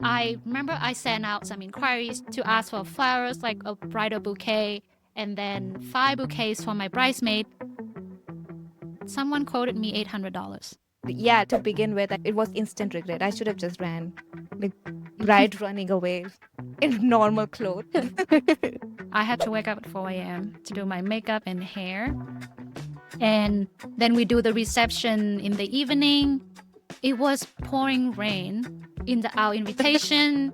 I remember I sent out some inquiries to ask for flowers, like a bridal bouquet, and then 5 bouquets for my bridesmaid. Someone quoted me $800. Yeah, to begin with, it was instant regret. I should have just ran. Like bride running away in normal clothes. I had to wake up at 4 a.m. to do my makeup and hair. And then we do the reception in the evening. It was pouring rain. In our invitation,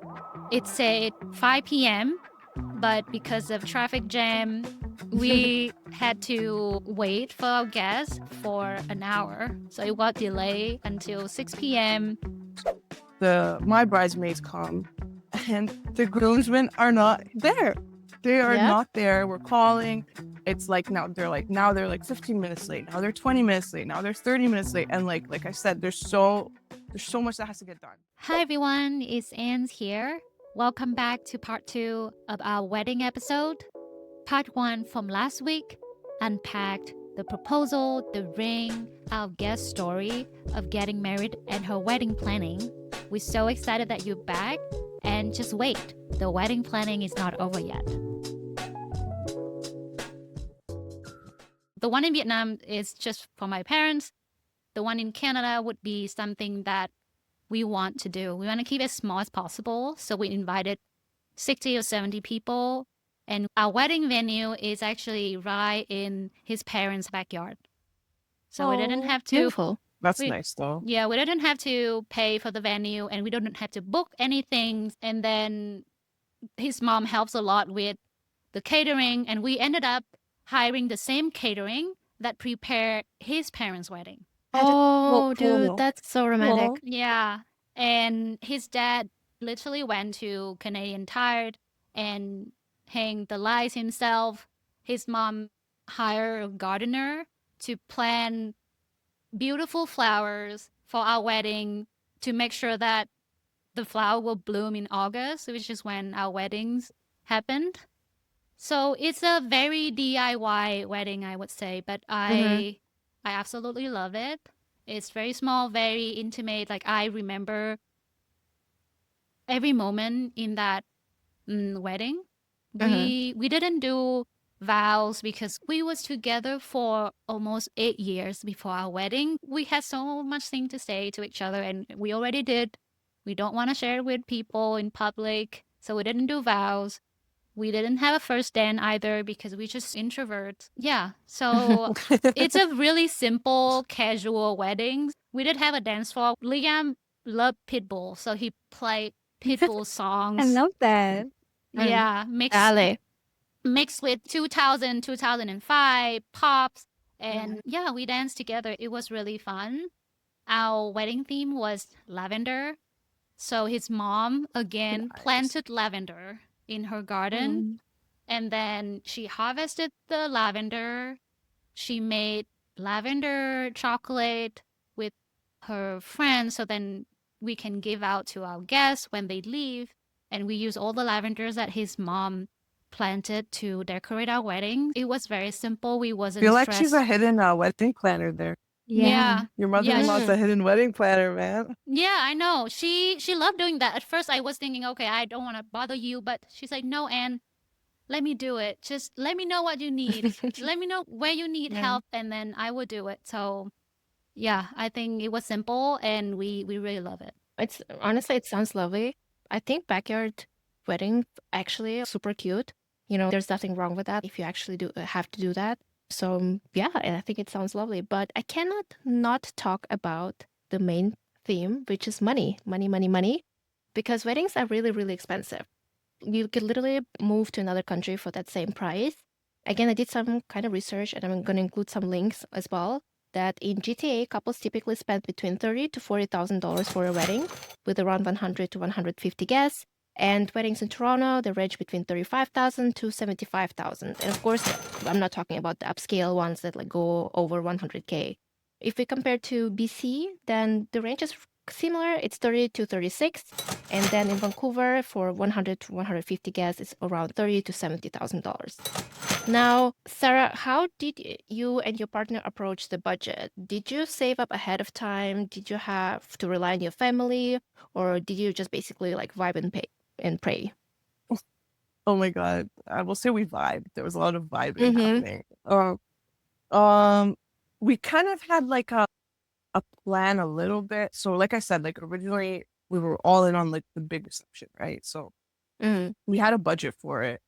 it said 5 p.m., but because of traffic jam, we had to wait for our guests for an hour. So it got delayed until 6 p.m. My bridesmaids come and the groomsmen are not there. They are not there. We're calling. It's like now they're like 15 minutes late. Now they're 20 minutes late. Now they're 30 minutes late. And like I said, there's so much that has to get done. Hi everyone, it's Anne here. Welcome back to part 2 of our wedding episode. Part 1 from last week unpacked the proposal, the ring, our guest story of getting married and her wedding planning. We're so excited that you're back, and just wait, the wedding planning is not over yet. The one in Vietnam is just for my parents. The one in Canada would be something that we want to do. We want to keep it as small as possible. So we invited 60 or 70 people. And our wedding venue is actually right in his parents' backyard. So we didn't have to... Beautiful. That's nice though. Yeah, we didn't have to pay for the venue and we didn't have to book anything. And then his mom helps a lot with the catering. And we ended up hiring the same catering that prepared his parents' wedding. Oh, dude, that's so romantic. Cool. Yeah. And his dad literally went to Canadian Tire and hang the lights himself. His mom hired a gardener to plant beautiful flowers for our wedding to make sure that the flower will bloom in August, which is when our weddings happened. So it's a very DIY wedding, I would say, but I absolutely love it. It's very small, very intimate. Like I remember every moment in that wedding. We didn't do vows because we was together for almost 8 years before our wedding. We had so much thing to say to each other, and we already did. We don't want to share it with people in public, so we didn't do vows. We didn't have a first dance either because we just introverts. Yeah, so it's a really simple, casual wedding. We did have a dance floor. Liam loved Pitbull, so he played Pitbull songs. I love that. Yeah, mixed with 2000, 2005 pops. And yeah, we danced together. It was really fun. Our wedding theme was lavender. So his mom, again, planted lavender in her garden. And then she harvested the lavender. She made lavender chocolate with her friends. So then we can give out to our guests when they leave. And we use all the lavenders that his mom planted to decorate our wedding. It was very simple. We wasn't I feel like stressed. she's a hidden wedding planner there. Yeah. Your mother-in-law's a hidden wedding planner, man. Yeah, I know. She loved doing that. At first, I was thinking, okay, I don't want to bother you. But she's like, no, Anne, let me do it. Just let me know what you need. Let me know where you need help, and then I will do it. So, yeah, I think it was simple, and we really love it. It's honestly, it sounds lovely. I think backyard wedding actually super cute. You know, there's nothing wrong with that if you actually have to do that. So yeah, I think it sounds lovely. But I cannot not talk about the main theme, which is money, money, money, money, because weddings are really, really expensive. You could literally move to another country for that same price. Again, I did some kind of research, and I'm going to include some links as well. That in GTA, couples typically spend between $30,000 to $40,000 for a wedding, with around 100 to 150 guests. And weddings in Toronto, they range between $35,000 to $75,000. And of course, I'm not talking about the upscale ones that like go over $100K. If we compare to BC, then the range is similar. It's 30 to 36. And then in Vancouver, for 100 to 150 guests, it's around $30,000 to $70,000. Now, Sarah, how did you and your partner approach the budget? Did you save up ahead of time? Did you have to rely on your family, or did you just basically like vibe and pay and pray? Oh my God. I will say we vibed. There was a lot of vibing Mm-hmm. happening. Um, we kind of had like a plan a little bit. So like I said, like originally we were all in on like the big reception, right? So Mm-hmm. we had a budget for it.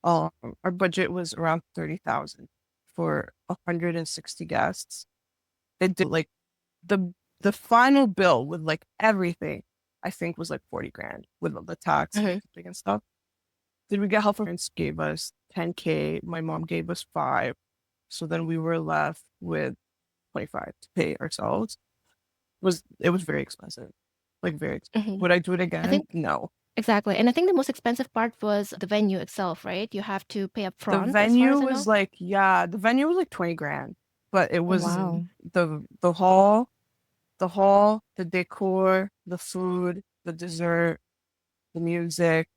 Our budget was around 30,000 for 160 guests. They did like the the final bill with like everything, I think was like 40 grand with the tax and Mm-hmm. tipping and stuff. Did we get help from friends gave us 10K. My mom gave us 5. So then we were left with 25 to pay ourselves. It was very expensive. Like very expensive. Mm-hmm. Would I do it I again? think No. exactly. And I think the most expensive part was the venue itself, right? You have to pay up The front, as far venue as I was know. like, the venue was like 20 grand. But it was Mm-hmm. Wow. the hall, the decor, the food, the dessert, the music.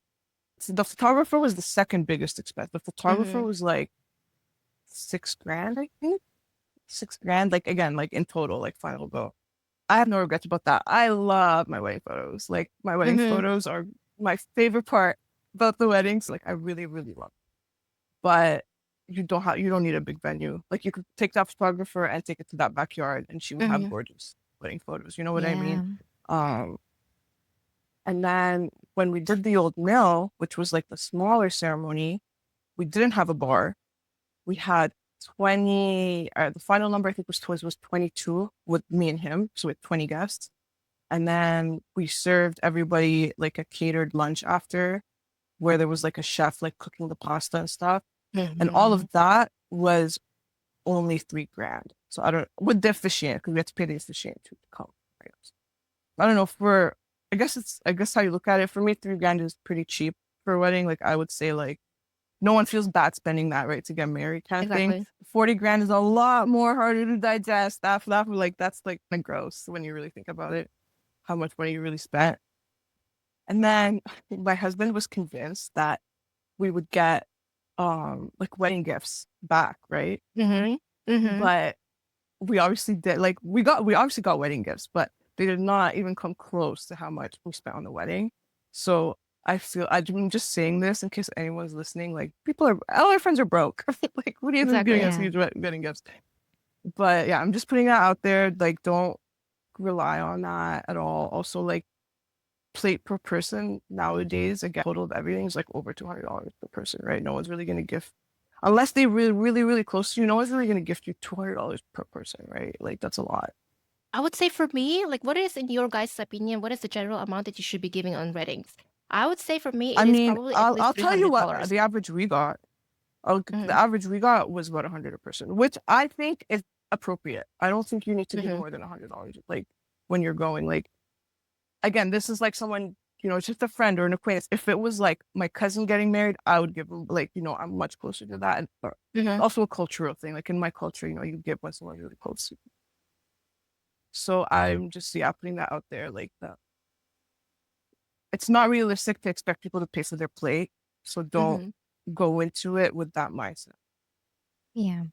So the photographer was the second biggest expense. The photographer Mm-hmm. was like 6 grand, I think. 6 grand, like again, like in total, like final bill. I have no regrets about that. I love my wedding photos. Like my wedding Mm-hmm. photos are my favorite part about the weddings. Like I really, really love. But you don't need a big venue. Like you could take that photographer and take it to that backyard, and she would have Mm-hmm. gorgeous wedding photos. You know what I Yeah. mean? Um, and then when we did the old mill, which was like the smaller ceremony, we didn't have a bar. We had 20, the final number I think was 22 with me and him. So we had 20 guests. And then we served everybody like a catered lunch after where there was like a chef like cooking the pasta and stuff. And all Mm-hmm. of that was only 3 grand. So I don't, with the officiant, because we had to pay the officiant to come. Right? I don't know if I guess how you look at it. For me, 3 grand is pretty cheap for a wedding. Like I would say like, no one feels bad spending that, right, to get married kind of thing. Exactly. 40 grand is a lot more harder to digest. Like that's like kind of gross when you really think about it, how much money you really spent. And then my husband was convinced that we would get like wedding gifts back, right? Mm-hmm. Mm-hmm. But we obviously did we obviously got wedding gifts, but they did not even come close to how much we spent on the wedding. So I'm just saying this in case anyone's listening. Like all our friends are broke. Like what are you giving Exactly. us Yeah. these wedding gifts? But yeah, I'm just putting that out there. Like don't rely on that at all. Also, like plate per person nowadays, again, total of everything is like over $200 per person, right? No one's really gonna gift unless they really, really, really close to you. No one's really gonna gift you $200 per person, right? Like that's a lot. I would say for me, like, what is, in your guys' opinion, what is the general amount that you should be giving on weddings? I would say for me, I it is mean, probably at least I'll tell you what $300. the average we got. The Mm-hmm. average we got was about 100 a person, which I think is appropriate. I don't think you need to give Mm-hmm. more than $100, like when you're going. Like again, this is like someone, it's just a friend or an acquaintance. If it was like my cousin getting married, I would give them like, I'm much closer to that. And Mm-hmm. also a cultural thing. Like in my culture, you give when someone's really close to you. So I'm just putting that out there. Like it's not realistic to expect people to pay for their plate. So don't Mm-hmm. go into it with that mindset. Yeah.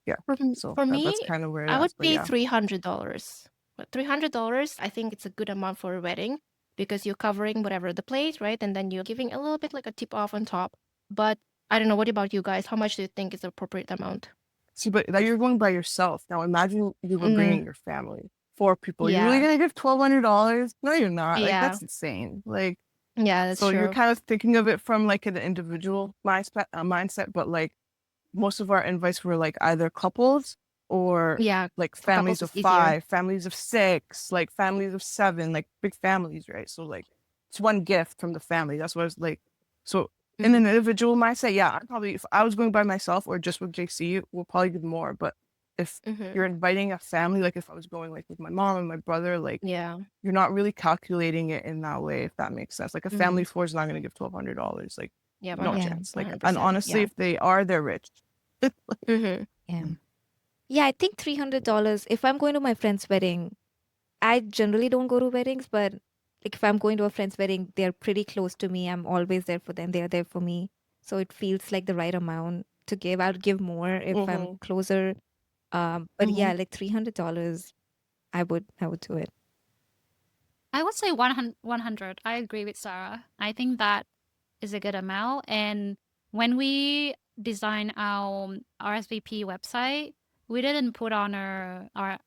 Yeah. For, So for me, that's kind of where it I would is. But pay yeah. $300. But $300, I think it's a good amount for a wedding because you're covering whatever the plate, right? And then you're giving a little bit like a tip off on top. But I don't know. What about you guys? How much do you think is the appropriate amount? See, but that you're going by yourself. Now imagine you were Mm-hmm. bringing your family, 4 people. You're really Yeah. gonna give $1,200? No, you're not. Like Yeah. that's insane. Like Yeah, that's so you're true. kind of thinking of it from like an individual mindset, but like most of our invites were like either couples or Yeah. like For couples, families of it's easier. 5, families of 6, like families of 7, like big families, right? So like it's one gift from the family. That's what it's like. So in an individual mindset, yeah, I'd probably, if I was going by myself or just with JC, we'll probably give more. But if Mm-hmm. you're inviting a family, like if I was going like with my mom and my brother, like Yeah. you're not really calculating it in that way, if that makes sense. Like a family of 4 is not going to give $1,200. Like Yeah. no 100%. chance. Like, and 100%. honestly, Yeah. if they are, they're rich. Mm-hmm. Yeah. Yeah, I think $300. If I'm going to my friend's wedding, I generally don't go to weddings, but like if I'm going to a friend's wedding, they're pretty close to me. I'm always there for them. They're there for me. So it feels like the right amount to give. I'll give more if I'm Mhm. closer. But yeah, Mhm. like $300, I would do it. I would say 100. I agree with Sarah. I think that is a good amount. And when we design our RSVP website, we didn't put on our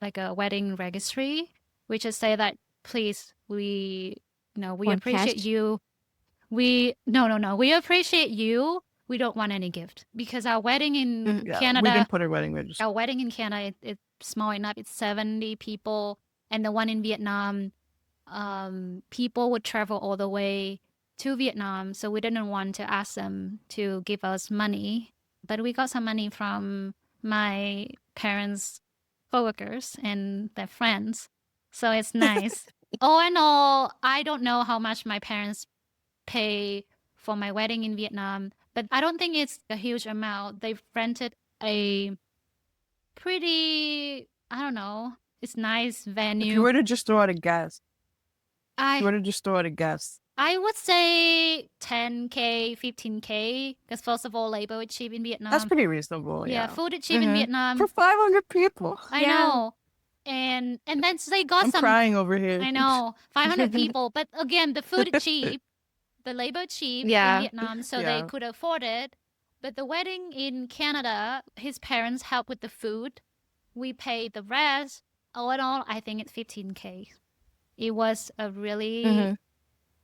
like a wedding registry. We just say that please, we Want appreciate cash? you. No. We appreciate you. We don't want any gift because our wedding in Mhm. Yeah, we Canada, didn't put a wedding registry. our wedding in Canada, it's small enough. It's 70 people, and the one in Vietnam, people would travel all the way to Vietnam, so we didn't want to ask them to give us money. But we got some money from my parents' coworkers and their friends, so it's nice. All in all, I don't know how much my parents pay for my wedding in Vietnam, but I don't think it's a huge amount. They've rented a pretty, I don't know, it's nice If you venue. were to just throw out a guess, I I would say 10K, 15K, because first of all, labor is cheap in that's Vietnam. pretty reasonable. Yeah, Yeah, food is cheap in Mhm. Vietnam. for 500 people. I Yeah. know. And then they got I'm some, crying over here. I know, 500 people. But again, the food is cheap, the labor cheap in Yeah. Vietnam, so they Yeah. could afford it. But the wedding in Canada, his parents helped with the food. We paid the rest. All in all, I think it's 15K. It was a really Mhm.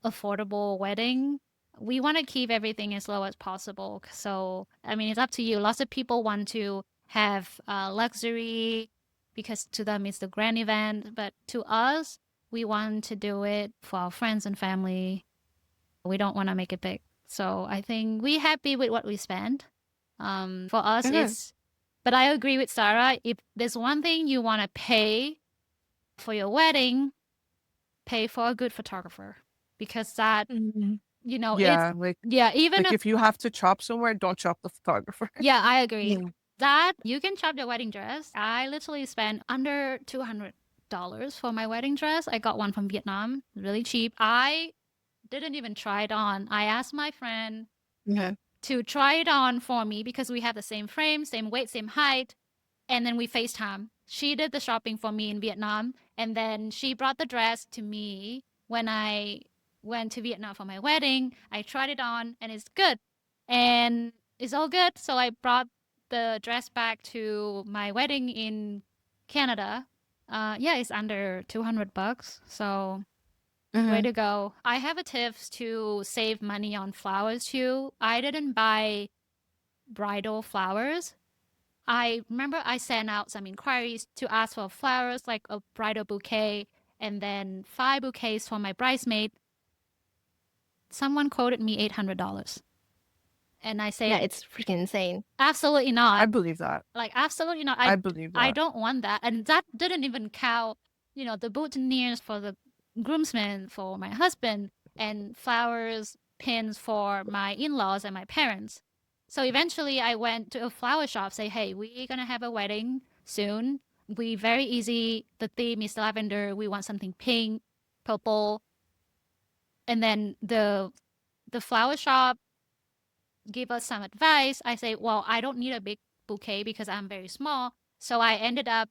affordable wedding. We want to keep everything as low as possible. So, I mean, it's up to you. Lots of people want to have luxury because to them it's the grand event. But to us, we want to do it for our friends and family. We don't want to make it big. So I think we're happy with what we spend. For us, Mhm. but I agree with Sarah. If there's one thing you want to pay for your wedding, pay for a good photographer because that, Mhm. it's, Yeah, even like if you have to chop somewhere, don't chop the photographer. yeah, I agree. Yeah. That you can chop your wedding dress. I literally spent under $200 for my wedding dress. I got one from Vietnam, really cheap. I didn't even try it on. I asked my friend Mhm. to try it on for me because we have the same frame, same weight, same height. And then we FaceTime. She did the shopping for me in Vietnam. And then she brought the dress to me when I went to Vietnam for my wedding. I tried it on and it's good. And it's all good. So I brought the dress back to my wedding in Canada. Yeah, it's under $200. So way Mhm. to go. I have a tips to save money on flowers too. I didn't buy bridal flowers. I remember I sent out some inquiries to ask for flowers like a bridal bouquet and then 5 bouquets for my bridesmaid. Someone quoted me $800. And I Yeah, say, it's freaking insane. absolutely I not. believe that. Like, absolutely not. I believe I that. don't want that. And that didn't even count, the boutonnieres for the groomsmen, for my husband, and flowers, pins for my in laws and my parents. So eventually I went to a flower shop, say, hey, we're going to have a wedding soon. We very easy. The theme is lavender. We want something pink, purple. And then the flower shop give us some advice. I say, well, I don't need a big bouquet because I'm very small. So I ended up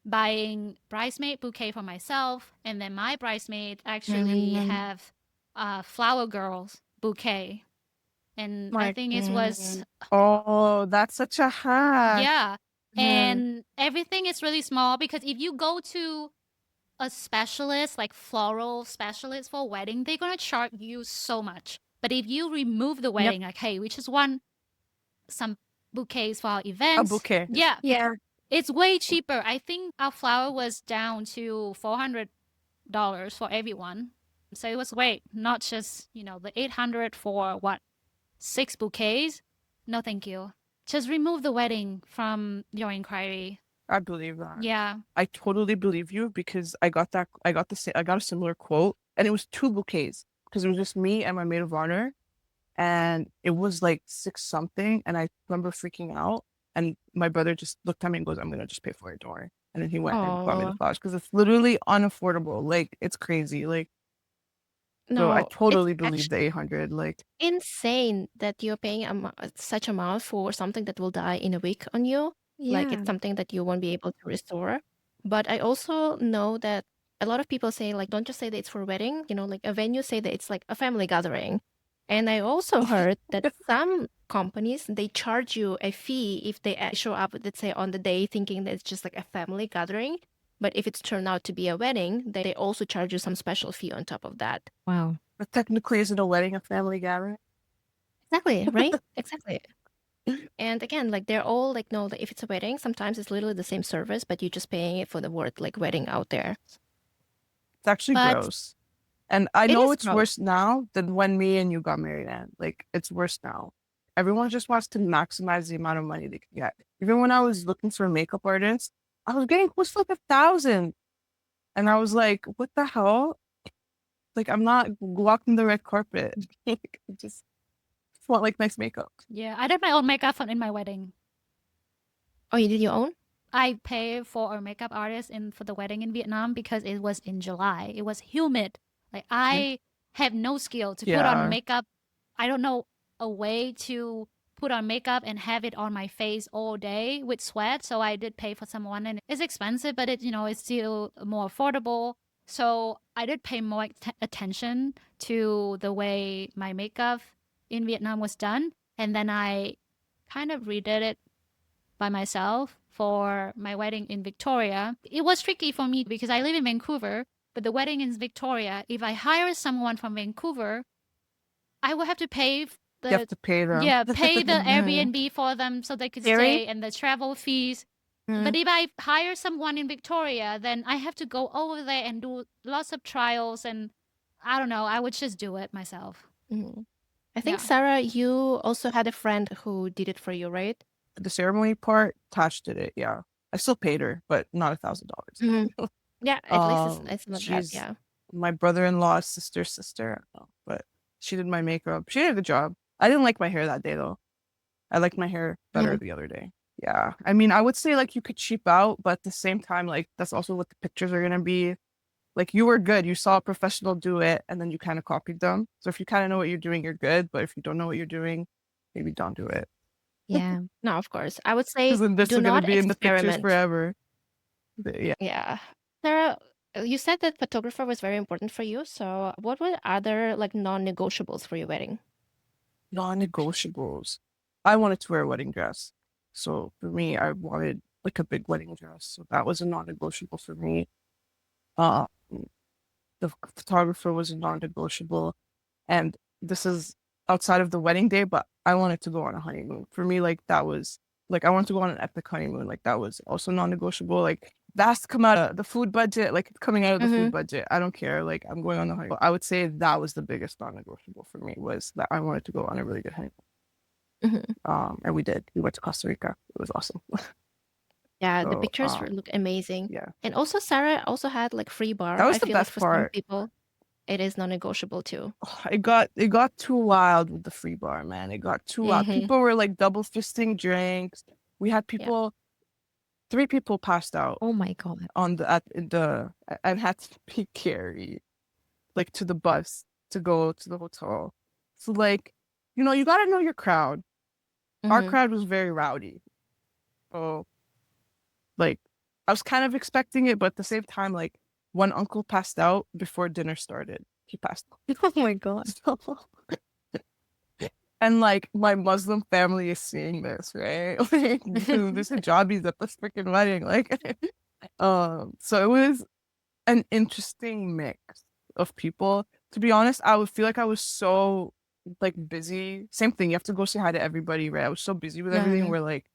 buying bridesmaid bouquet for myself, and then my bridesmaid actually Mhm. have flower girls bouquet, and I Smart. think it was Oh, that's such a hack. yeah, Mhm. and everything is really small because if you go to a specialist like floral specialist for a wedding, they're gonna charge you so much. But if you remove the Yep. wedding, like hey, we just want some bouquets for our A events. bouquet. Yeah, Yeah. it's way cheaper. I think our flower was down to $400 for everyone. So it was great, not just, the 800 for what, 6 bouquets? No, thank you. Just remove the wedding from your inquiry. I believe that. Yeah. I totally believe you because I got a similar quote and it was 2 bouquets because it was just me and my maid of honor and it was like 6 something and I remember freaking out and my brother just looked at me and goes, I'm gonna just pay for it, don't worry. And then he went and bought me the Oh. flowers because it's literally unaffordable. Like it's crazy. Like So I No, it's totally believe actually the 800. Like, insane that you're paying such amount for something that will die in a week on you. Like Yeah. it's something that you won't be able to restore. But I also know that a lot of people say like, don't just say that it's for a wedding. Like a venue say that it's like a family gathering. And I also heard that some companies they charge you a fee if they show up, let's say on the day, thinking that it's just like a family gathering. But if it's turned out to be a wedding, they also charge you some special fee on top of that. Wow. but technically, isn't a wedding a family gathering? Exactly, right? Exactly. And again, like they're all like, no, like, if it's a wedding, sometimes it's literally the same service, but you're just paying it for the word like wedding out there. It's actually But gross. And I It know is it's gross. worse now than when me and you got married, and like it's worse now. Everyone just wants to maximize the amount of money they can get. Even when I was looking for a makeup artist, I was getting close to like 1,000. And I was like, what the hell? Like I'm not walking the red carpet. Like, I just want like nice makeup. yeah, I did my own makeup in my wedding. Oh, you did your own? I pay for a makeup artist for the wedding in Vietnam because it was in July. It was humid. Like I have no skill to put on Yeah. makeup. I don't know a way to put on makeup and have it on my face all day with sweat. So I did pay for someone, and it's expensive, but it's still more affordable. So I did pay more attention to the way my makeup in Vietnam was done, and then I kind of redid it by myself for my wedding in Victoria. It was tricky for me because I live in Vancouver, but the wedding is Victoria. If I hire someone from Vancouver, I will have to pay You have to pay them. pay the Mhm. Airbnb for them so they could Very. stay and the travel fees. Mhm. But if I hire someone in Victoria, then I have to go over there and do lots of trials, and I don't know, I would just do it myself. Mhm. I think, Yeah. Sarah, you also had a friend who did it for you, right? The ceremony part, Tash did it. Yeah, I still paid her, but not $1,000. Mhm. Yeah, at least it's not bad. She's Yeah. my brother-in-law's sister's sister. I don't know, but she did my makeup. She did a good job. I didn't like my hair that day though. I liked my hair better Mhm. the other day. Yeah, I mean, I would say like you could cheap out, but at the same time, like that's also what the pictures are gonna be. Like you were good. You saw a professional do it, and then you kind of copied them. So if you kind of know what you're doing, you're good. But if you don't know what you're doing, maybe don't do it. Yeah. No, of course. I would say Because then this do is gonna not be in the pictures experiment. forever. But yeah. Yeah. Sarah, you said that photographer was very important for you. So what were other like non-negotiables for your wedding? Non-negotiables. I wanted to wear a wedding dress. So for me, I wanted like a big wedding dress. So that was a non-negotiable for me. Uh, the photographer was a non-negotiable. And this is outside of the wedding day, but I wanted to go on a honeymoon. For me, like that was like I wanted to go on an epic honeymoon. Like that was also non-negotiable. Like that has to come out of the food budget, like it's coming out of the Mhm. food budget. I don't care. Like I'm going on the honeymoon. I would say that was the biggest non-negotiable for me was that I wanted to go on a really good honeymoon. Mhm. And we did. We went to Costa Rica. It was awesome. Yeah, the So pictures look amazing. yeah, And also Sarah also had like free bar. that was I the feel like best for some part. people it is non-negotiable too. It got too wild with the free bar, man. It got too wild. Mhm. People were like double fisting drinks. We had Yeah. people, 3 people passed out Oh my God. on and had to be carried like to the bus to go to the hotel. So like, you gotta know your crowd. Our Mhm. crowd was very rowdy. So like I was kind of expecting it, but at the same time, like one uncle passed out before dinner started. He passed out. Oh my God. So, and like my Muslim family is seeing this, right? Like there's hijabis at this freaking wedding. Like so it was an interesting mix of people. To be honest, I would feel like I was so like busy. Same thing, you have to go say hi to everybody, right? I was so busy with everything Mhm. where like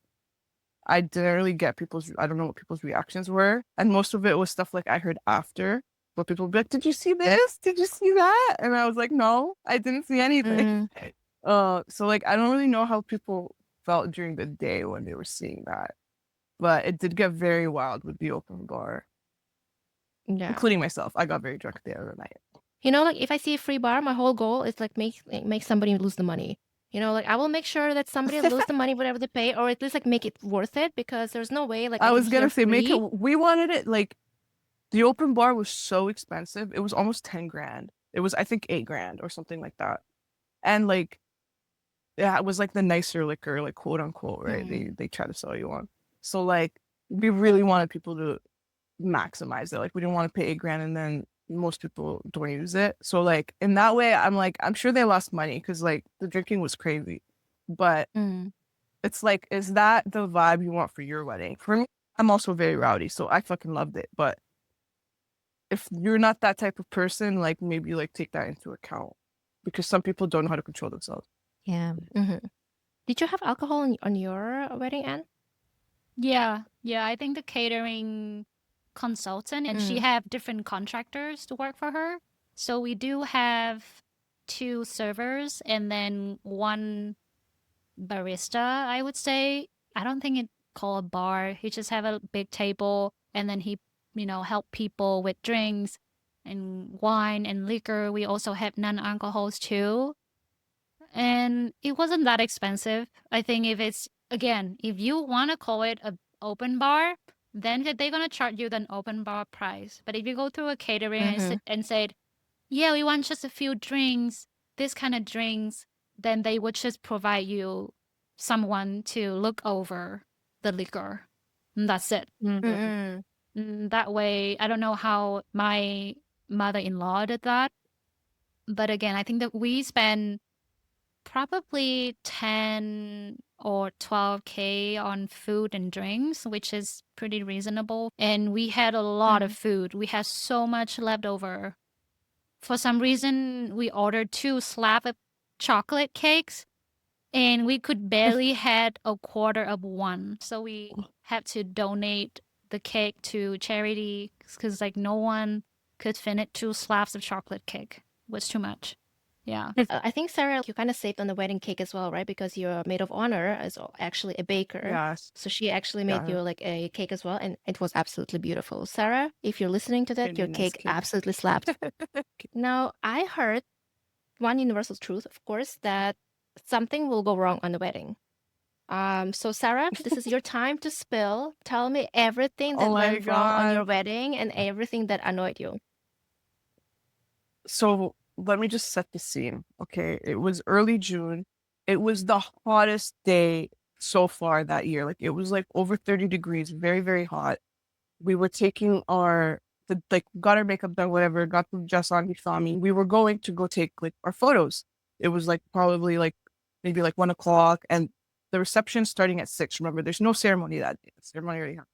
I didn't really get I don't know what people's reactions were. And most of it was stuff like I heard after. But people would be like, did you see this? Did you see that? And I was like, no, I didn't see anything. Mhm. So like I don't really know how people felt during the day when they were seeing that. But it did get very wild with the open bar, Yeah. including myself. I got very drunk the other night. Like if I see a free bar, my whole goal is like make somebody lose the money. Like I will make sure that somebody lose the money whatever they pay, or at least like make it worth it because there's no way like I I was can gonna hear say free. we wanted it like the open bar was so expensive. It was almost 10 grand. It was, I think, $8,000 or something like that. And like, yeah, it was like the nicer liquor, like quote unquote, right? They try to sell you on. So like, we really wanted people to maximize it. Like, we didn't want to pay $8,000 and then most people don't use it. So like, in that way, I'm like, I'm sure they lost money because like the drinking was crazy. But it's like, is that the vibe you want for your wedding? For me, I'm also very rowdy, so I fucking loved it. But if you're not that type of person, like maybe like take that into account because some people don't know how to control themselves. Yeah. Did you have alcohol on your wedding, Anne? Yeah. I think the catering consultant, and she have different contractors to work for her. So we do have 2 servers and then 1 barista, I would say. I don't think it's called a bar. He just have a big table and then he, help people with drinks and wine and liquor. We also have non-alcohols too. And it wasn't that expensive. I think if you want to call it a open bar, then they're going to charge you the open bar price. But if you go through a catering and said, yeah, we want just a few drinks, this kind of drinks, then they would just provide you someone to look over the liquor. And that's it. That way, I don't know how my mother-in-law did that. But again, I think that we spend probably 10 or 12K on food and drinks, which is pretty reasonable. And we had a lot of food. We had so much left over. For some reason, we ordered 2 slab of chocolate cakes and we could barely had a quarter of one. So we had to donate the cake to charity because like no one could finish 2 slabs of chocolate cake. It was too much. Yeah. I think, Sarah, you kind of saved on the wedding cake as well, right? Because your maid of honor is actually a baker. Yes. So she actually made you like a cake as well. And it was absolutely beautiful. Sarah, if you're listening to that, your cake absolutely slapped. Now, I heard one universal truth, of course, that something will go wrong on the wedding. So Sarah, this is your time to spill. Tell me everything that went wrong on your wedding and everything that annoyed you. So let me just set the scene. Okay. It was early June. It was the hottest day so far that year. Like it was like over 30 degrees, very, very hot. We were taking got our makeup done, whatever, got the dress on, he saw me. We were going to go take like our photos. It was like probably like maybe like 1:00 and the reception starting at 6. Remember, there's no ceremony that day. The ceremony already happened.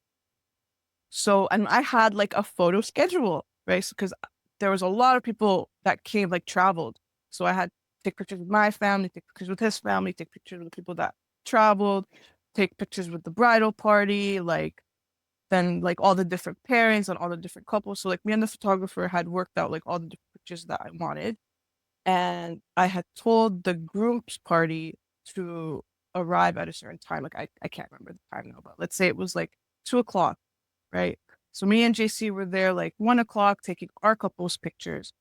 So, and I had like a photo schedule, right? So, because there was a lot of people that came, like traveled. So I had to take pictures with my family, take pictures with his family, take pictures with the people that traveled, take pictures with the bridal party, like then like all the different pairings and all the different couples. So like me and the photographer had worked out like all the different pictures that I wanted. And I had told the groom's party to arrive at a certain time. Like I can't remember the time now, but let's say it was like 2:00, right? So me and JC were there like 1:00 taking our couple's pictures.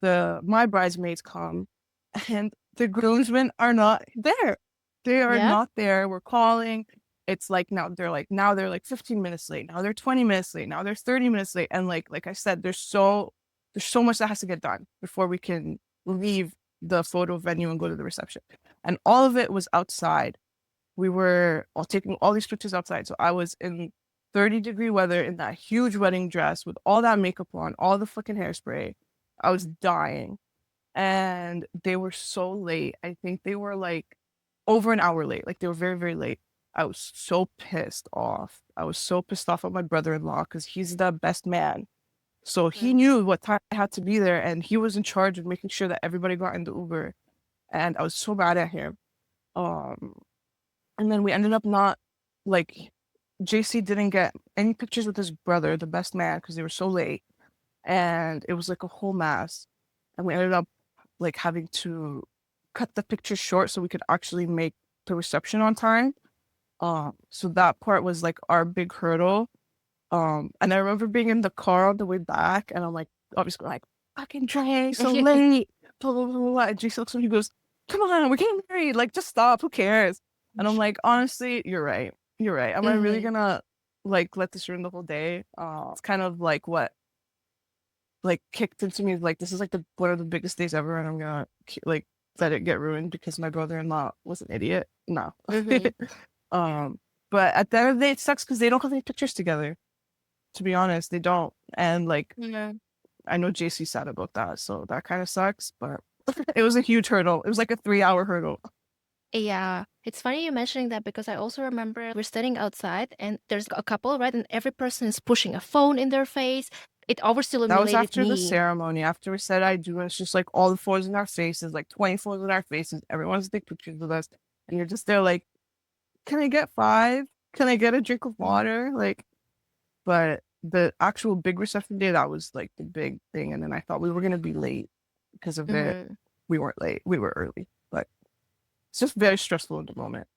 My bridesmaids come and the groomsmen are not there. They are not there. We're calling. It's like now they're like 15 minutes late. Now they're 20 minutes late. Now they're 30 minutes late. And like I said, there's so much that has to get done before we can leave the photo venue and go to the reception. And all of it was outside. We were all taking all these pictures outside. So I was in 30-degree weather in that huge wedding dress with all that makeup on, all the fucking hairspray. I was dying. And they were so late. I think they were like over an hour late. Like they were very, very late. I was so pissed off. I was so pissed off at my brother-in-law because he's the best man. So he knew what time I had to be there and he was in charge of making sure that everybody got in the Uber. And I was so mad at him. And then we ended up not like JC didn't get any pictures with his brother, the best man, because they were so late. And it was like a whole mess. And we ended up like having to cut the picture short so we could actually make the reception on time. So that part was like our big hurdle. And I remember being in the car on the way back and I'm like, obviously like, fucking Trey, so late, blah, blah, blah, blah. And JC looks at me and he goes, come on, we're getting married. Like, just stop. Who cares? And I'm like, honestly, you're right. You're right. Am I really gonna like let this ruin the whole day? It's kind of like what like kicked into me like this is like the one of the biggest days ever, and I'm gonna like let it get ruined because my brother-in-law was an idiot. No. But at the end of the day, it sucks because they don't have any pictures together. To be honest, they don't. And like Yeah. I know JC's sad about that, so that kind of sucks. But it was a huge hurdle. It was like a 3-hour hurdle. Yeah, it's funny you mentioning that because I also remember we're standing outside and there's a couple, right? And every person is pushing a phone in their face. It That was overstimulated after the me. ceremony. After we said I do, and it's just like all the photos in our faces, like 20 photos in our faces. Everyone's taking pictures with us, and you're just there like, can I get 5? Can I get a drink of water? Like, but the actual big reception day, that was like the big thing. And then I thought we were gonna be late because of it. Mhm. We weren't late. We were early, but it's just very stressful in the moment.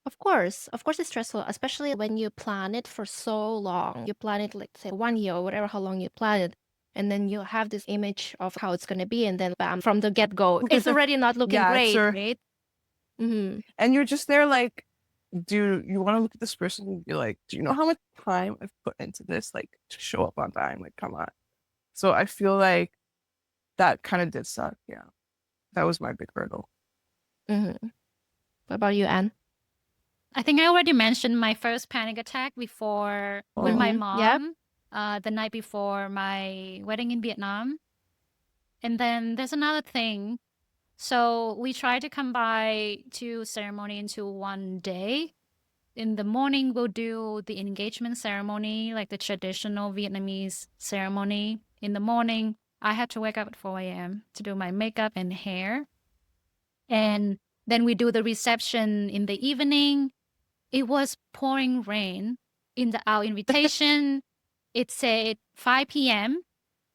Of course, it's stressful, especially when you plan it for so long. You plan it like say 1 year or whatever, how long you plan it. And then you have this image of how it's gonna be, and then bam, from the get-go, it's already not looking Yeah, great, sure. right? Mm-hmm. And you're just there like, do you want to look at this person and be like, do you know how much time I've put into this, like to show up on time? Like, come on. So I feel like that kind of did suck. Yeah, that was my big hurdle. Mm-hmm. What about you, Anne? I think I already mentioned my first panic attack before with my Mhm. Yep. mom, the night before my wedding in Vietnam. And then there's another thing. So we try to combine 2 ceremony into one day. In the morning, we'll do the engagement ceremony, like the traditional Vietnamese ceremony. In the morning, I had to wake up at 4 a.m. to do my makeup and hair. And then we do the reception in the evening. It was pouring rain. In our invitation, it said 5 p.m.,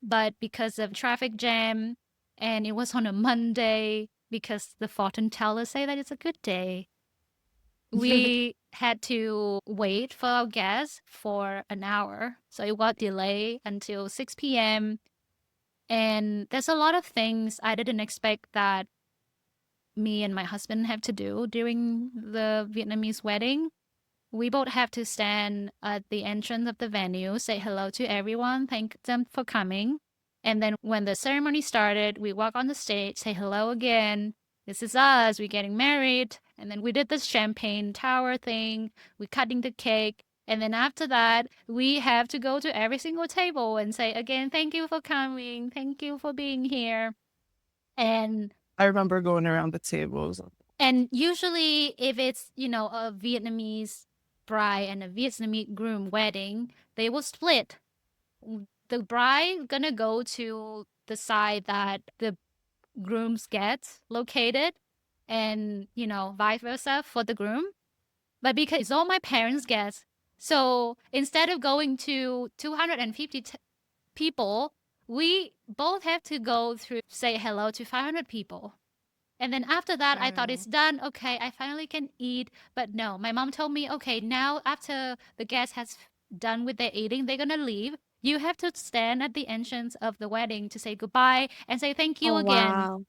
but because of traffic jam, and it was on a Monday because the fortune tellers say that it's a good day, we had to wait for our guests for an hour. So it was delayed until 6 p.m. And there's a lot of things I didn't expect that me and my husband have to do during the Vietnamese wedding. We both have to stand at the entrance of the venue, say hello to everyone, thank them for coming. And then when the ceremony started, we walk on the stage, say hello again. This is us, we're getting married. And then we did this champagne tower thing, we cutting the cake. And then after that, we have to go to every single table and say again, thank you for coming, thank you for being here. And I remember going around the tables. and usually if it's, a Vietnamese bride and a Vietnamese groom wedding, they will split. The bride gonna go to the side that the groom's get located, and vice versa for the groom. But because it's all my parents' guests, so instead of going to 250 people, we both have to go through say hello to 500 people. And then after that, I thought it's done. Okay, I finally can eat. But no, my mom told me, okay, now after the guest has done with their eating, they're gonna leave. You have to stand at the entrance of the wedding to say goodbye and say thank you Oh, again. wow.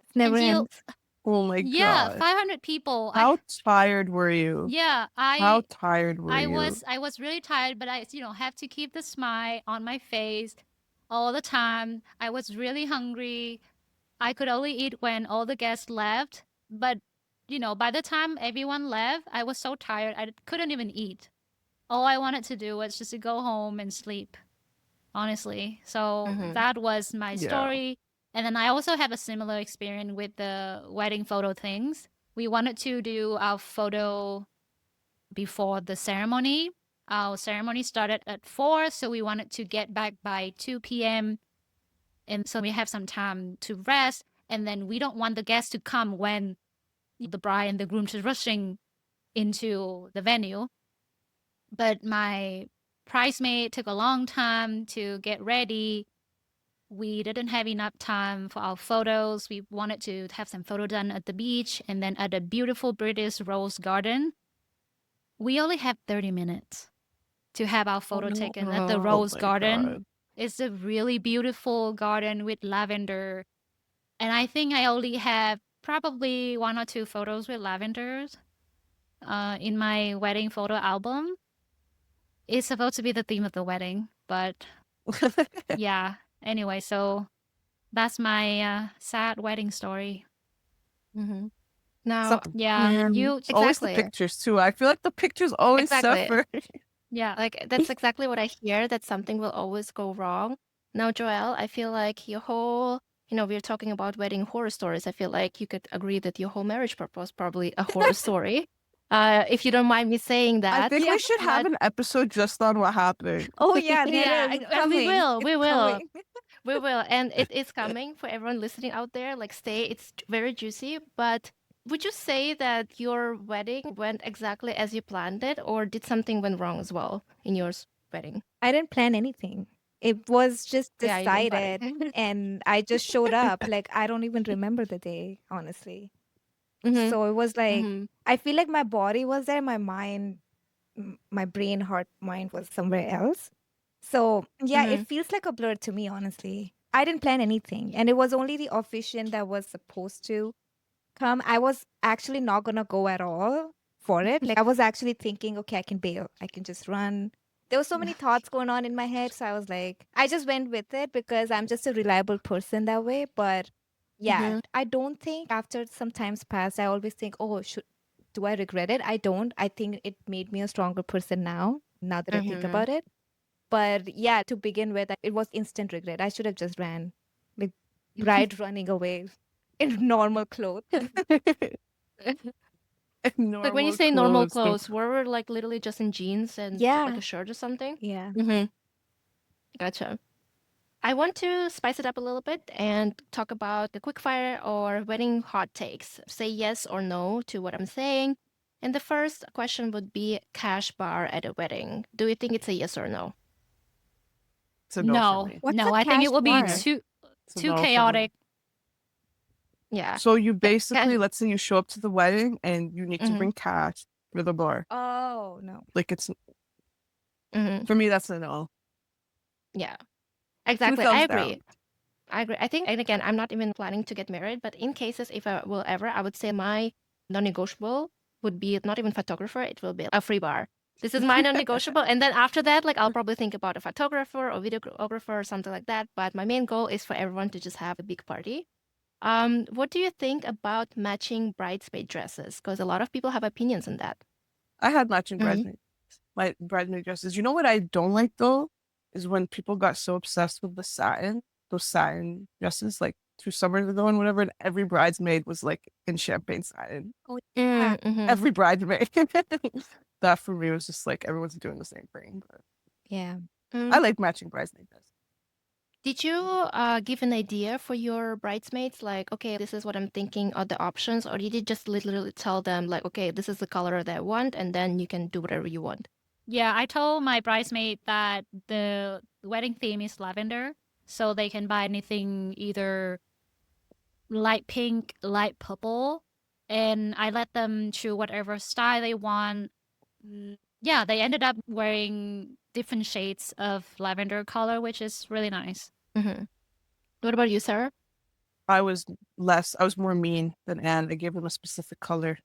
It never And ends. Oh my yeah, god. 500 people. How tired were you? Yeah, How tired were I you? was really tired, but I have to keep the smile on my face all the time. I was really hungry. I could only eat when all the guests left, but by the time everyone left, I was so tired I couldn't even eat. All I wanted to do was just to go home and sleep, honestly. So Mhm. that was my Yeah. story. And then I also have a similar experience with the wedding photo things. We wanted to do our photo before the ceremony. Our ceremony started at 4, so we wanted to get back by 2 p.m. And so we have some time to rest. And then we don't want the guests to come when the bride and the groom is rushing into the venue. But my bridesmaid took a long time to get ready. We didn't have enough time for our photos. We wanted to have some photo done at the beach and then at a beautiful British rose garden. We only have 30 minutes to have our photo taken at the Oh. rose my garden. God. It's a really beautiful garden with lavender. And I think I only have probably 1 or 2 photos with lavenders in my wedding photo album. It's supposed to be the theme of the wedding, but Yeah. Anyway, so that's my sad wedding story. Mm-hmm. Now, So, Yeah, man, you it's always the exactly. pictures too. I feel like the pictures always Exactly. suffer. yeah. Like that's exactly what I hear, that something will always go wrong. Now, Joelle, I feel like your whole, we're talking about wedding horror stories. I feel like you could agree that your whole marriage was probably a horror story. If you don't mind me saying I that. think Yeah. we should have But an episode just on what happened. Oh yeah, there yeah, is. It's and we coming. will, It's we will. coming. We will, and it is coming for everyone listening out there. Like, stay, it's very juicy. But would you say that your wedding went exactly as you planned it, or did something went wrong as well in your wedding? I didn't plan anything. It was just Yeah, you didn't plan decided it. and I just showed up. Like I don't even remember the day, honestly. Mm-hmm. So it was like Mm-hmm. I feel like my body was there, my mind, my brain, heart, mind was somewhere else. So yeah, Mm-hmm. it feels like a blur to me, honestly. I didn't plan anything, and it was only the officiant that was supposed to come. I was actually not gonna go at all for it. Like I was actually thinking, okay, I can bail. I can just run. There were so many thoughts going on in my head, so I was like, I just went with it because I'm just a reliable person that way. But yeah, Mm-hmm. I don't think after some times passed, I always think, oh, should do I regret it? I don't. I think it made me a stronger person now. Now that I think Mm-hmm. about it. But yeah, to begin with, it was instant regret. I should have just ran, like bride running away in normal clothes. Like when you Normal say normal clothes. clothes, we're like literally just in jeans and like Yeah, a shirt or something. yeah. Mm-hmm. Gotcha. I want to spice it up a little bit and talk about the quickfire or wedding hot takes. Say yes or no to what I'm saying. And the first question would be cash bar at a wedding. Do you think it's a yes or no? It's a no for No, me. What's no, a I think cash it will be bar? Mm-hmm. It's a too no for me. chaotic. Yeah. So you Ca- basically, let's say you show up to the wedding and you need to mm-hmm. bring cash for the bar. Oh, no. Like it's Mm-hmm. for me, that's a no. Yeah. Two Exactly. I thumbs agree. down. I agree. I think, and again, I'm not even planning to get married, but in cases if I will ever, I would say my non-negotiable would be not even photographer, it will be a free bar. This is my non-negotiable. And then after that, like I'll probably think about a photographer or videographer or something like that. But my main goal is for everyone to just have a big party. What do you think about matching bridesmaid dresses? Because a lot of people have opinions on that. I had matching Mm-hmm. my bridesmaid dresses. You know what I don't like though is when people got so obsessed with those satin dresses, like 2 summers ago and whatever, and every bridesmaid was like in champagne satin. Oh, yeah. Mm-hmm. Every bridesmaid. That for me was just like everyone's doing the same thing. But Yeah. I like matching bridesmaid dresses. Did you give an idea for your bridesmaids? Like, okay, this is what I'm thinking are the options, or did you just literally tell them, like, okay, this is the color that I want, and then you can do whatever you want? Yeah, I told my bridesmaid that the wedding theme is lavender, so they can buy anything either light pink, light purple, and I let them choose whatever style they want. Yeah, they ended up wearing different shades of lavender color, which is really nice. Mm-hmm. What about you, Sarah? I was more mean than Anne. I gave them a specific color.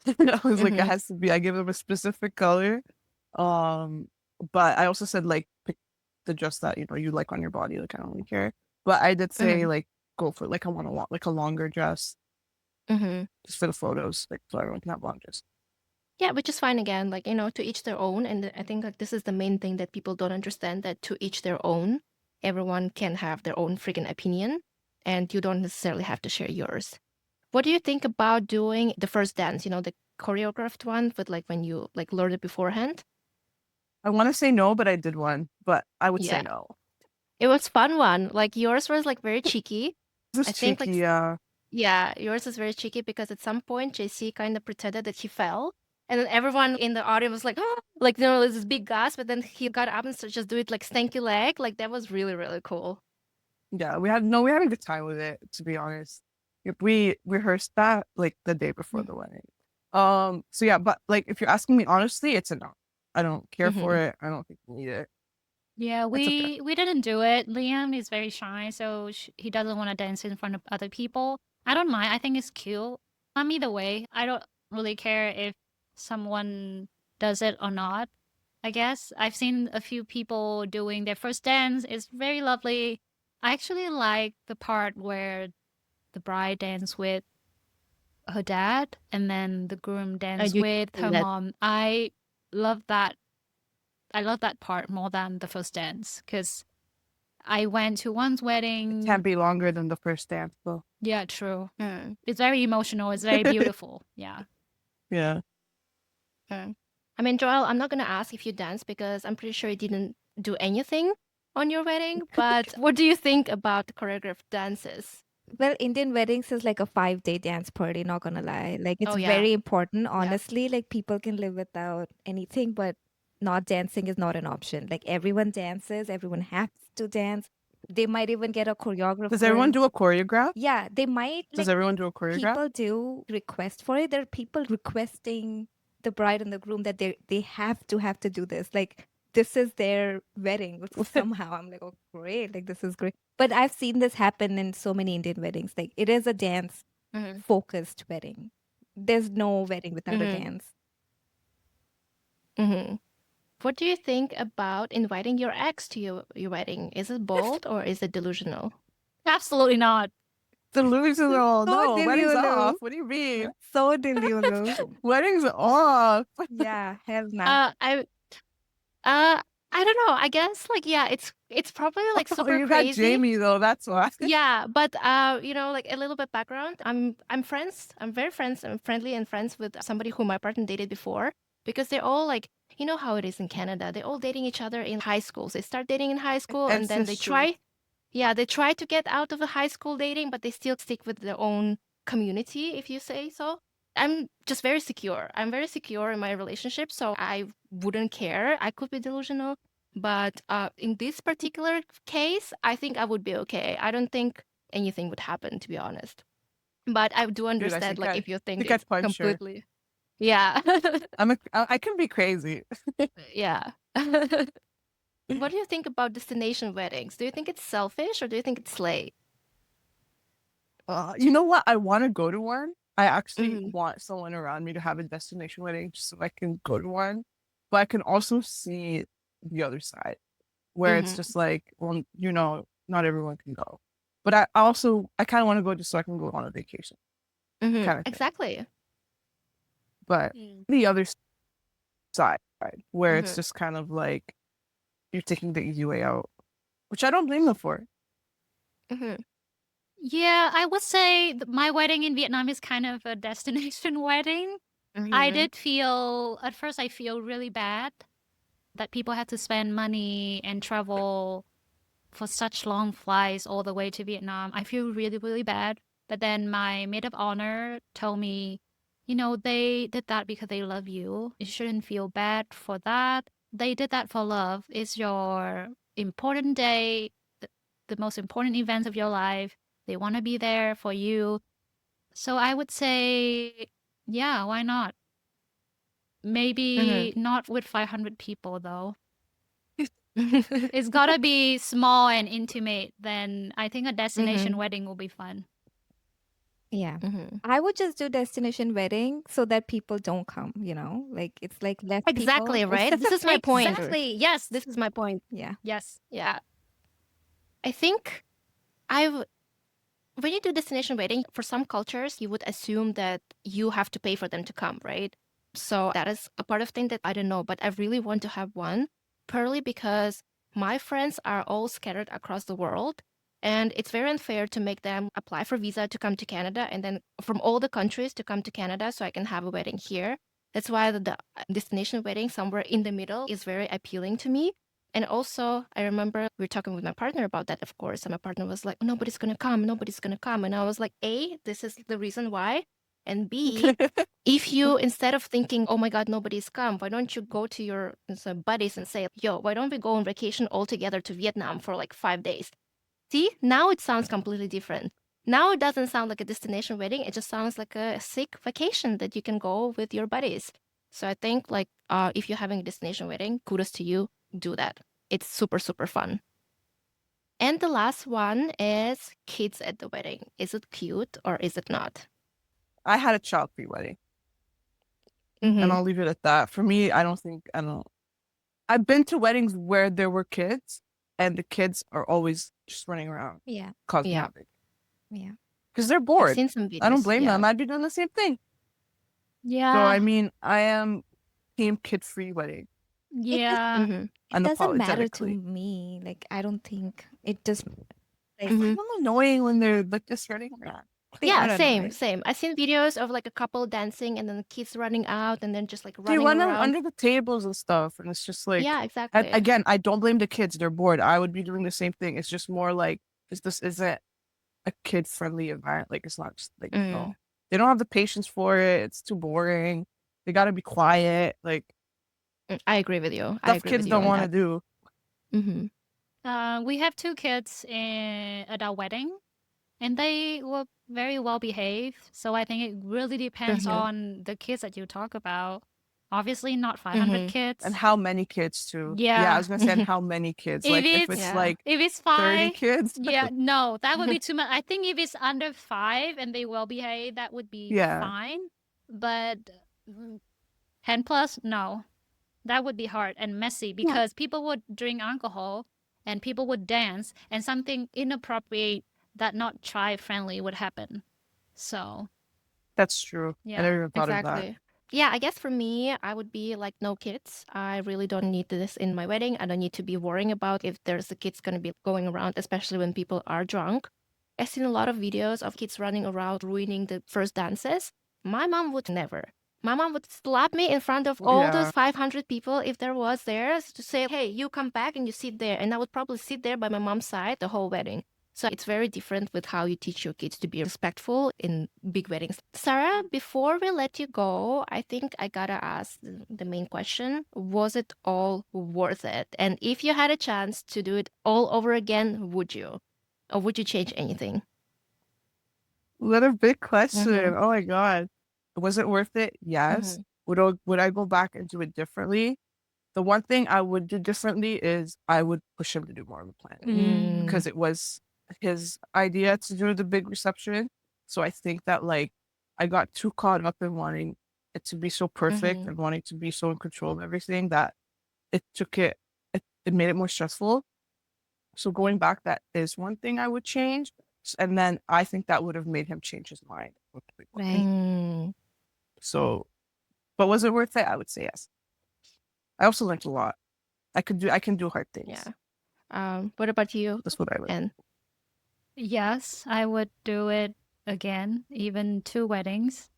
I was like, it Mm-hmm. has to be. I gave them a specific color. Um, but I also said like pick the dress that you like on your body. Like I don't really care. But I did say Mm-hmm. like go for like I want like a longer dress Mm-hmm. just for the photos, like so everyone can have long dress. Yeah, which is fine again, like, to each their own. And I think like this is the main thing that people don't understand, that to each their own. Everyone can have their own freaking opinion, and you don't necessarily have to share yours. What do you think about doing the first dance, the choreographed one with like when you like learn it beforehand? I want to say no, but I did one. But I would say Yeah. no. It was fun one. Like yours was like very cheeky. This I is think cheeky. like yeah, yours is very cheeky because at some point JC kind of pretended that he fell. And then everyone in the audience was like, like, there's this big gasp, but then he got up and started just do it like stanky leg. Like that was really, really cool. Yeah, we had a good time with it, to be honest. Yep, we rehearsed that like the day before the wedding. So yeah, but like if you're asking me honestly, it's a no. I don't care for Mm-hmm. it. I don't think we need it. Yeah, It's okay. we didn't do it. Liam is very shy, so he doesn't want to dance in front of other people. I don't mind. I think it's cute. I'm either way. I don't really care if someone does it or not. I guess I've seen a few people doing their first dance. It's very lovely. I actually like the part where the bride dance with her dad and then the groom dance You with her that. mom. Love that. I love that part more than the first dance because I went to one's It wedding. can't be longer than the first dance, though. Yeah, true. Mm, It's very emotional. It's very beautiful. Yeah. Yeah. mm. I mean, Joel, I'm not gonna ask if you dance because I'm pretty sure you didn't do anything on your wedding. But what do you think about the choreographed dances? Well, Indian weddings is like a 5-day dance party, not gonna lie. Like it's Oh yeah, very important, yeah. honestly. Like people can live without anything, but not dancing is not an option. Like everyone dances, everyone has to dance. They might even get a Does everyone choreographer. do a choreograph? Yeah, they might Does like everyone do a choreograph? people do request for it. There are people requesting the bride and the groom that they have to do this. Like this is their wedding. Somehow I'm like, oh great, like this is great. But I've seen this happen in so many Indian weddings. Like it is a dance Mm-hmm. focused wedding. There's no wedding without a Mm-hmm. dance. Mm-hmm. What do you think about inviting your ex to your wedding? Is it bold or is it delusional? Absolutely not. Delusional. So No, wedding's delulu. off. What do you mean? So delulu. Wedding's off. Yeah, hell nah. I I don't know. I guess like yeah, it's probably like Oh, super you had crazy. Jamie though. That's why. Yeah, but you know, like a little bit background. I'm friends. I'm very friends. I'm friendly and friends with somebody who my partner dated before because they're all like, you know how it is in Canada. They're all dating each other in high schools. They start dating in high school and then they It's true. try, yeah, they try to get out of the high school dating, but they still stick with their own community, if you say so. I'm just very secure. I'm very secure in my relationship, so I wouldn't care. I could be delusional, but in this particular case, I think I would be okay. I don't think anything would happen, to be honest. But I do Dude, understand, like, if you think think I'm it's quite sure. completely, yeah, I can be crazy. yeah. What do you think about destination weddings? Do you think it's selfish or do you think it's slay? You know what? I want to go to one. I actually Mhm. want someone around me to have a destination wedding just so I can go to one. But I can also see the other side where it's Mhm. just like, well, you know, not everyone can go. But I kind of want to go just so I can go on a vacation Mhm. kind of thing. Exactly. But Mm. the other side where it's Mhm. just kind of like you're taking the easy way out, which I don't blame them for. Mhm. Yeah, I would say my wedding in Vietnam is kind of a destination wedding. I Mhm. did feel, at first, I feel really bad that people had to spend money and travel for such long flights all the way to Vietnam. I feel really, really bad. But then my maid of honor told me, you know, they did that because they love you. You shouldn't feel bad for that. They did that for love. It's your important day, the most important events of your life. They want to be there for you. So I would say, yeah, why not? Mhm. Maybe not with 500 people, though. It's gotta be small and intimate. Then I think a destination Mhm. wedding will be fun. Yeah. Mhm. I would just do destination wedding so that people don't come, you know? Like it's like less Exactly, people. right? This is my point. Exactly. Yes. This is my point. Yeah. Yes. Yeah. I think I've when you do destination wedding, for some cultures, you would assume that you have to pay for them to come, right? So that is a part of thing that I don't know, but I really want to have one, purely because my friends are all scattered across the world. And it's very unfair to make them apply for visa to come to Canada and then from all the countries to come to Canada so I can have a wedding here. That's why the destination wedding somewhere in the middle is very appealing to me. And also, I remember we were talking with my partner about that, of course. And my partner was like, nobody's going to come. Nobody's going to come. And I was like, A, this is the reason why. And B, if you, instead of thinking, oh my God, nobody's come, why don't you go to your buddies and say, yo, why don't we go on vacation all together to Vietnam for like 5 days? See, now it sounds completely different. Now it doesn't sound like a destination wedding. It just sounds like a sick vacation that you can go with your buddies. So I think like if you're having a destination wedding, kudos to you. Do that. It's super, super fun. And the last one is kids at the wedding. Is it cute or is it not? I had a child-free wedding, and Mm-hmm. I'll leave it at that. For me, I don't. I've been to weddings where there were kids, and the kids are always just running around, Yeah. causing Yeah. havoc. Yeah. Because they're I've bored. seen some I don't videos. blame Yeah. them. I'd be doing the same thing. So, I Yeah. mean, I am team kid-free wedding, Yeah. Mhm. It doesn't matter to unapologetically. me. Like, I don't think it just like It's Mhm. kind of annoying when they're like just running around. they Yeah, are same, annoying. same. I've seen videos of like a couple dancing and then the kids running out and then just like They running run around. under the tables and stuff, and it's just like, Yeah, exactly. again, I don't blame the kids. They're bored. I would be doing the same thing. It's just more like, this isn't a kid-friendly environment. Like, it's not just like, no. They don't have the patience for it. It's too boring. They got to be quiet. Like, I agree with you. I stuff agree kids with you don't on want to that. do. Mm-hmm. We have 2 kids at our wedding, and they were very well behaved. So I think it really depends Mhm. on the kids that you talk about. Obviously, not 500 Mhm. kids. And how many kids too. Yeah, I Yeah. was going to say, and how many kids. If Like, if it's it's Yeah. like if it's 30 5, kids. yeah, no, that would be too much. I think if it's under 5 and they well behave, that would be Yeah. fine. But 10 plus, no, that would be hard and messy because people would drink alcohol and people would dance and something inappropriate that not child friendly would happen. So That's true. I yeah. never even thought of that. Exactly. Yeah, I guess for me, I would be like, no kids. I really don't need this in my wedding. I don't need to be worrying about if there's a kids going to be going around, especially when people are drunk. I've seen a lot of videos of kids running around, ruining the first dances. My mom would never. My mom would slap me in front of all those Yeah. 500 people if there was there to say, hey, you come back and you sit there. And I would probably sit there by my mom's side the whole wedding. So it's very different with how you teach your kids to be respectful in big weddings. Sarah, before we let you go, I think I gotta ask the main question. Was it all worth it? And if you had a chance to do it all over again, would you? Or would you change anything? What a big question. Mhm. Oh my God. Was it worth it? Yes. Would I go back and do it differently? The one thing I would do differently is I would push him to do more of the planning because it was his idea to do the big reception. So I think that like I got too caught up in wanting it to be so perfect and wanting to be so in control of everything that it made it more stressful. So going back, that is one thing I would change. And then I think that would have made him change his mind. Right. Mm. So, but was it worth it? I would say yes. I also learned a lot. I can do hard things. Yeah. What about you, That's what I learned. Anne? Yes, I would do it again, even 2 weddings,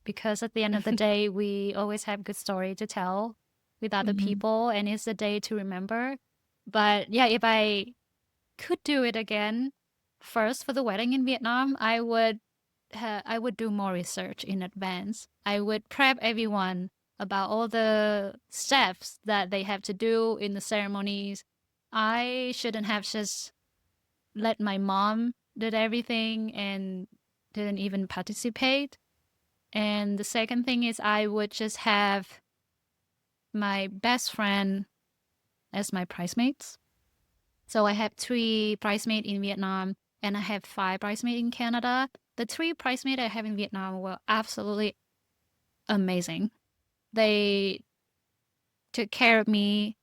because at the end of the day, we always have good story to tell with other people, and it's a day to remember. But yeah, if I could do it again, first for the wedding in Vietnam, I would do more research in advance. I would prep everyone about all the steps that they have to do in the ceremonies. I shouldn't have just let my mom did everything and didn't even participate. And the second thing is I would just have my best friend as my bridesmaids. So I have 3 bridesmaids in Vietnam and I have 5 bridesmaids in Canada. The 3 bridesmaids I have in Vietnam were absolutely amazing. They took care of me.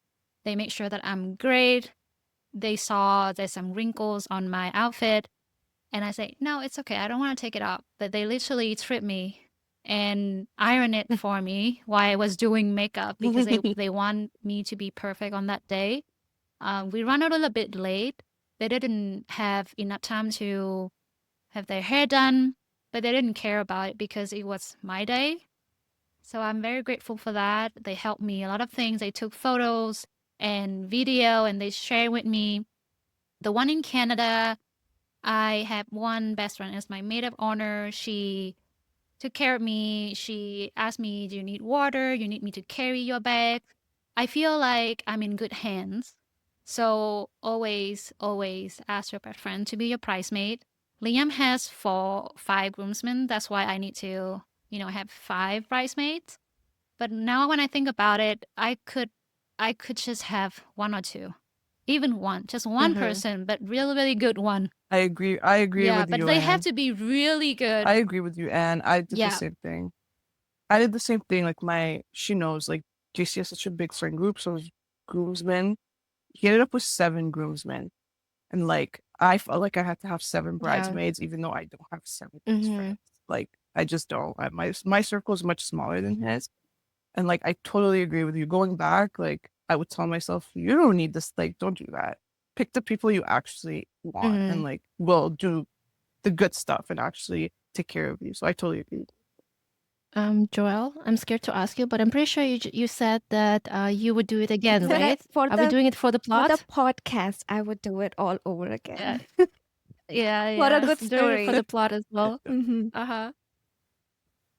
They made sure that I'm great. They saw there's some wrinkles on my outfit. And I say, no, it's okay. I don't want to take it out. But they literally tripped me and iron it for me while I was doing makeup because they want me to be perfect on that day. We ran a little bit late. They didn't have enough time to have their hair done, but they didn't care about it because it was my day. So I'm very grateful for that. They helped me a lot of things. They took photos and video and they shared with me. The one in Canada, I have one best friend as my maid of honor. She took care of me. She asked me, do you need water? You need me to carry your bag? I feel like I'm in good hands. So always, always ask your best friend to be your bridesmaid. Liam has 5 groomsmen. That's why I need to, have 5 bridesmaids. But now when I think about it, I could just have 1 or 2. Even 1, just one person, but really, really good one. I agree. I agree Yeah, with but you, they have Anne. to be really good. I agree with you, Anne. I did the Yeah. same thing. I did the same thing. Like she knows, like JC has such a big friend group, so groomsmen. He ended up with 7 groomsmen. And like I felt like I had to have 7 Yeah. bridesmaids, even though I don't have 7 best Mm-hmm. friends. Like I just don't. My circle is much smaller than his. And like I totally agree with you. Going back, like I would tell myself, you don't need this, like, don't do that. Pick the people you actually want Mm-hmm. and like will do the good stuff and actually take care of you. So I totally agree. Joelle, I'm scared to ask you, but I'm pretty sure you said that you would do it again, So right? for Are we the doing it for the for the plot? podcast, I would do it all over Yeah. again. Yeah, For a yeah. good Doing it for story. the plot as well. Mm-hmm. Uh-huh.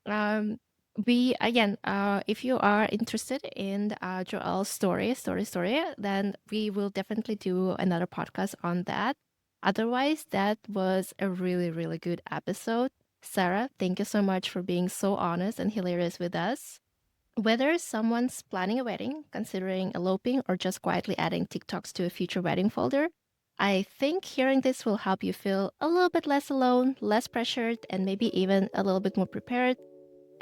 Um, we again, if you are interested in Joel's story, then we will definitely do another podcast on that. Otherwise, that was a really, really good episode. Sarah, thank you so much for being so honest and hilarious with us. Whether someone's planning a wedding, considering eloping, or just quietly adding TikToks to a future wedding folder, I think hearing this will help you feel a little bit less alone, less pressured, and maybe even a little bit more prepared.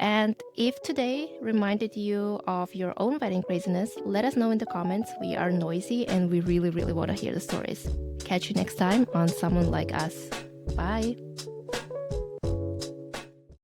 And if today reminded you of your own wedding craziness, let us know in the comments. We are noisy and we really, really want to hear the stories. Catch you next time on Someone Like Us. Bye.